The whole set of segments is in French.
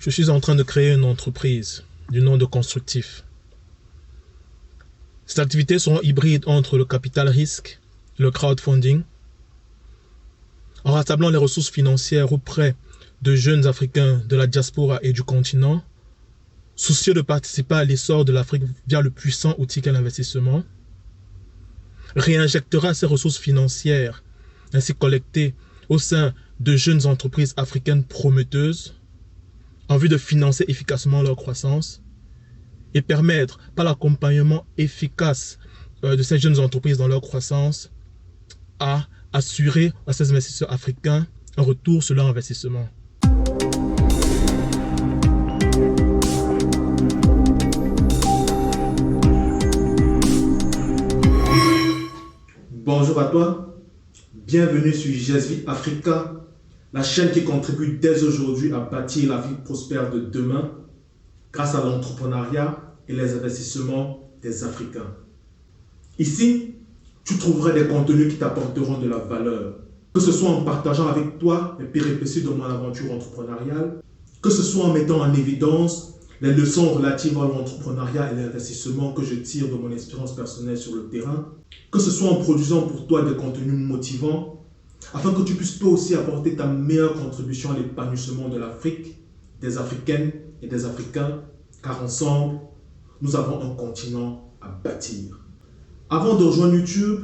Je suis en train de créer une entreprise du nom de Constructif. Cette activité sera hybride entre le capital risque et le crowdfunding, en rassemblant les ressources financières auprès de jeunes Africains de la diaspora et du continent, soucieux de participer à l'essor de l'Afrique via le puissant outil qu'est l'investissement, réinjectera ces ressources financières ainsi collectées au sein de jeunes entreprises africaines prometteuses en vue de financer efficacement leur croissance et permettre, par l'accompagnement efficace de ces jeunes entreprises dans leur croissance, à assurer à ces investisseurs africains un retour sur leur investissement. Bonjour à toi, bienvenue sur GSV Africa, la chaîne qui contribue dès aujourd'hui à bâtir la vie prospère de demain grâce à l'entrepreneuriat et les investissements des Africains. Ici, tu trouveras des contenus qui t'apporteront de la valeur, que ce soit en partageant avec toi les péripéties de mon aventure entrepreneuriale, que ce soit en mettant en évidence les leçons relatives à l'entrepreneuriat et l'investissement que je tire de mon expérience personnelle sur le terrain, que ce soit en produisant pour toi des contenus motivants, afin que tu puisses toi aussi apporter ta meilleure contribution à l'épanouissement de l'Afrique, des Africaines et des Africains, car ensemble, nous avons un continent à bâtir. Avant de rejoindre YouTube,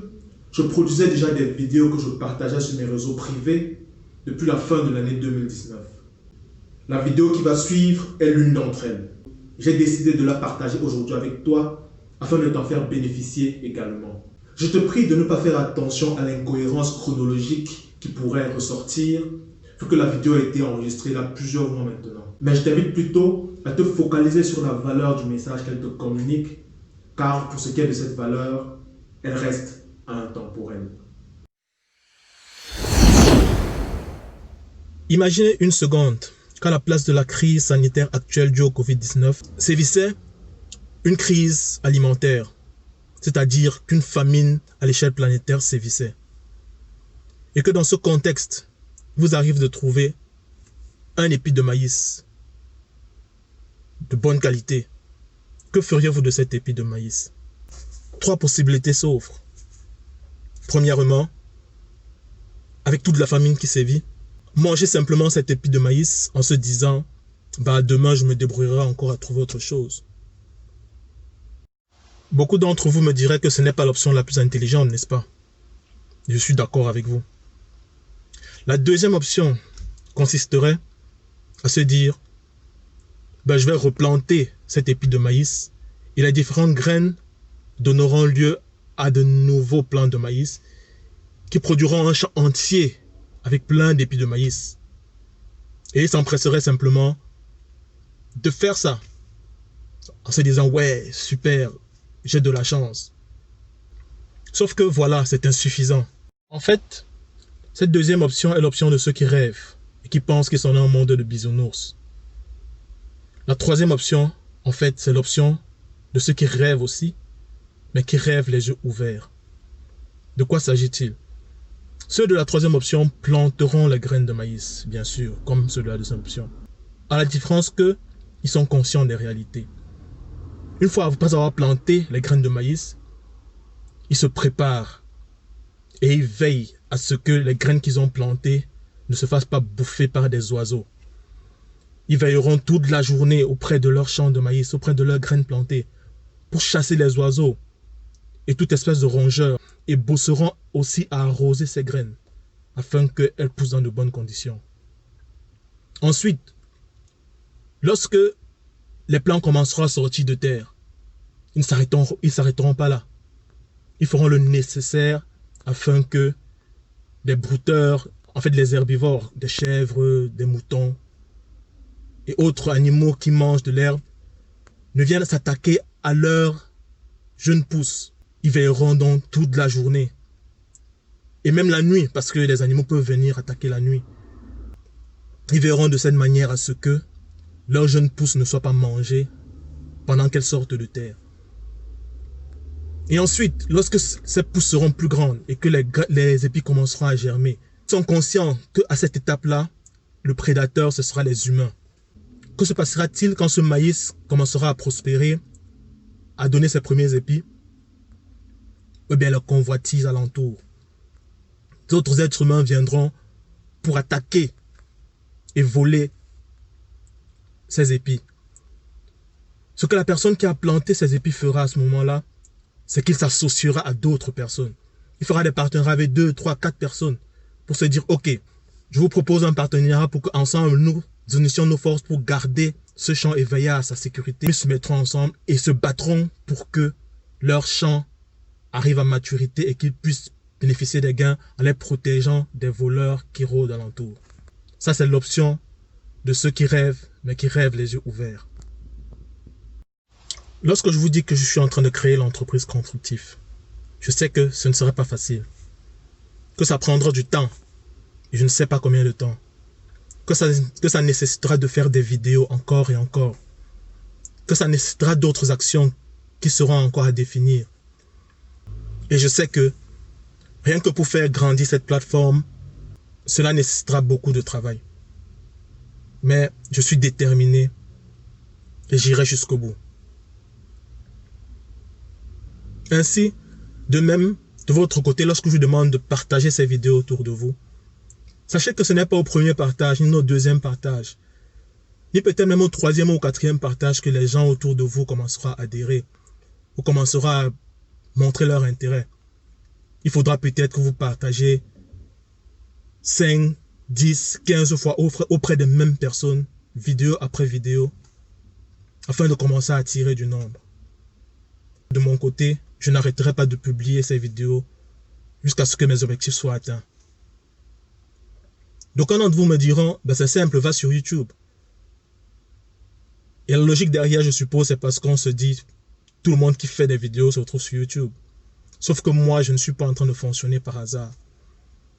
je produisais déjà des vidéos que je partageais sur mes réseaux privés depuis la fin de l'année 2019. La vidéo qui va suivre est l'une d'entre elles. J'ai décidé de la partager aujourd'hui avec toi afin de t'en faire bénéficier également. Je te prie de ne pas faire attention à l'incohérence chronologique qui pourrait ressortir vu que la vidéo a été enregistrée là plusieurs mois maintenant. Mais je t'invite plutôt à te focaliser sur la valeur du message qu'elle te communique, car pour ce qui est de cette valeur, elle reste intemporelle. Imaginez une seconde qu'à la place de la crise sanitaire actuelle due au Covid-19, sévissait une crise alimentaire, c'est-à-dire qu'une famine à l'échelle planétaire sévissait. Et que dans ce contexte, vous arrive de trouver un épi de maïs de bonne qualité. Que feriez-vous de cet épi de maïs? 3 possibilités s'offrent. Premièrement, avec toute la famine qui sévit, manger simplement cet épi de maïs en se disant « demain je me débrouillerai encore à trouver autre chose ». Beaucoup d'entre vous me diraient que ce n'est pas l'option la plus intelligente, n'est-ce pas? Je suis d'accord avec vous. La deuxième option consisterait à se dire je vais replanter cet épi de maïs et les différentes graines donneront lieu à de nouveaux plants de maïs qui produiront un champ entier avec plein d'épis de maïs. Et il s'empresserait simplement de faire ça en se disant ouais, super, j'ai de la chance. Sauf que voilà, c'est insuffisant. En fait, cette deuxième option est l'option de ceux qui rêvent et qui pensent qu'ils sont dans un monde de bisounours. La troisième option, en fait, c'est l'option de ceux qui rêvent aussi, mais qui rêvent les yeux ouverts. De quoi s'agit-il? Ceux de la troisième option planteront les graines de maïs, bien sûr, comme ceux de la deuxième option. À la différence que ils sont conscients des réalités. Une fois après avoir planté les graines de maïs, ils se préparent et ils veillent à ce que les graines qu'ils ont plantées ne se fassent pas bouffer par des oiseaux. Ils veilleront toute la journée auprès de leurs champs de maïs, auprès de leurs graines plantées, pour chasser les oiseaux et toute espèce de rongeurs, et bosseront aussi à arroser ces graines, afin qu'elles poussent dans de bonnes conditions. Ensuite, lorsque les plants commenceront à sortir de terre, ils ne s'arrêteront pas là. Ils feront le nécessaire afin que des brouteurs, en fait les herbivores, des chèvres, des moutons et autres animaux qui mangent de l'herbe, ne viennent s'attaquer à leurs jeunes pousses. Ils veilleront donc toute la journée. Et même la nuit, parce que les animaux peuvent venir attaquer la nuit. Ils veilleront de cette manière à ce que leurs jeunes pousses ne soient pas mangées pendant qu'elles sortent de terre. Et ensuite, lorsque ces pousses seront plus grandes et que les épis commenceront à germer, ils sont conscients qu'à cette étape-là, le prédateur, ce sera les humains. que se passera-t-il quand ce maïs commencera à prospérer, à donner ses premiers épis? Eh bien, la convoitise alentour. D'autres êtres humains viendront pour attaquer et voler ces épis. Ce que la personne qui a planté ces épis fera à ce moment-là, c'est qu'il s'associera à d'autres personnes. Il fera des partenariats avec 2, 3, 4 personnes pour se dire, ok, je vous propose un partenariat pour qu'ensemble nous unissions nos forces pour garder ce champ et veiller à sa sécurité. Ils se mettront ensemble et se battront pour que leur champ arrive à maturité et qu'ils puissent bénéficier des gains en les protégeant des voleurs qui rôdent alentour. Ça, c'est l'option de ceux qui rêvent, mais qui rêvent les yeux ouverts. Lorsque je vous dis que je suis en train de créer l'entreprise Constructif, je sais que ce ne sera pas facile, que ça prendra du temps, et je ne sais pas combien de temps, que ça nécessitera de faire des vidéos encore et encore, que ça nécessitera d'autres actions qui seront encore à définir. Et je sais que rien que pour faire grandir cette plateforme, cela nécessitera beaucoup de travail. Mais je suis déterminé et j'irai jusqu'au bout. Ainsi, de même, de votre côté, lorsque je vous demande de partager ces vidéos autour de vous, sachez que ce n'est pas au premier partage, ni au deuxième partage, ni peut-être même au troisième ou au quatrième partage que les gens autour de vous commenceront à adhérer ou commenceront à montrer leur intérêt. Il faudra peut-être que vous partagez 5, 10, 15 fois auprès des mêmes personnes, vidéo après vidéo, afin de commencer à attirer du nombre. De mon côté, je n'arrêterai pas de publier ces vidéos jusqu'à ce que mes objectifs soient atteints. Donc, un d'entre vous me diront, ben c'est simple, va sur YouTube. Et la logique derrière, je suppose, c'est parce qu'on se dit, tout le monde qui fait des vidéos se retrouve sur YouTube. Sauf que moi, je ne suis pas en train de fonctionner par hasard.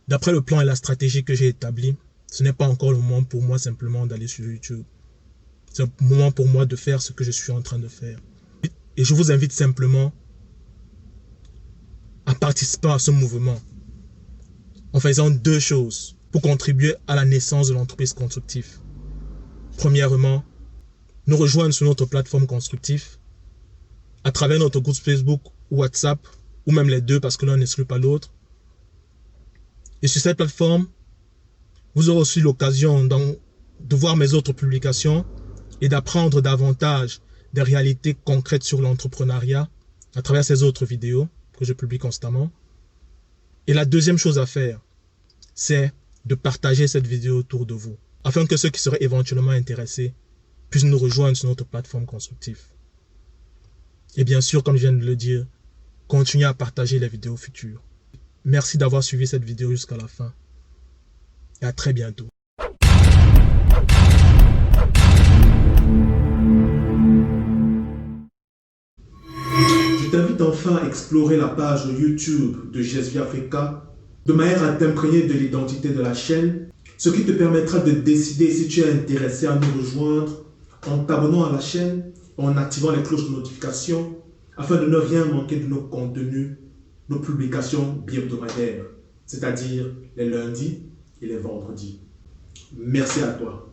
D'après le plan et la stratégie que j'ai établi, ce n'est pas encore le moment pour moi simplement d'aller sur YouTube. C'est le moment pour moi de faire ce que je suis en train de faire. Et je vous invite simplement à participer à ce mouvement en faisant 2 choses pour contribuer à la naissance de l'entreprise Constructif. Premièrement, nous rejoindre sur notre plateforme Constructif à travers notre groupe Facebook ou WhatsApp, ou même les deux parce que l'un n'exclut pas l'autre. Et sur cette plateforme, vous aurez aussi l'occasion de voir mes autres publications et d'apprendre davantage des réalités concrètes sur l'entrepreneuriat à travers ces autres vidéos que je publie constamment. Et la deuxième chose à faire, c'est de partager cette vidéo autour de vous, afin que ceux qui seraient éventuellement intéressés puissent nous rejoindre sur notre plateforme Constructif. Et bien sûr, comme je viens de le dire, continuez à partager les vidéos futures. Merci d'avoir suivi cette vidéo jusqu'à la fin. Et à très bientôt. Je t'invite enfin à explorer la page YouTube de JSV Africa de manière à t'imprégner de l'identité de la chaîne, ce qui te permettra de décider si tu es intéressé à nous rejoindre en t'abonnant à la chaîne, en activant les cloches de notification, afin de ne rien manquer de nos contenus, nos publications bi-hebdomadaires, c'est-à-dire les lundis et les vendredis. Merci à toi.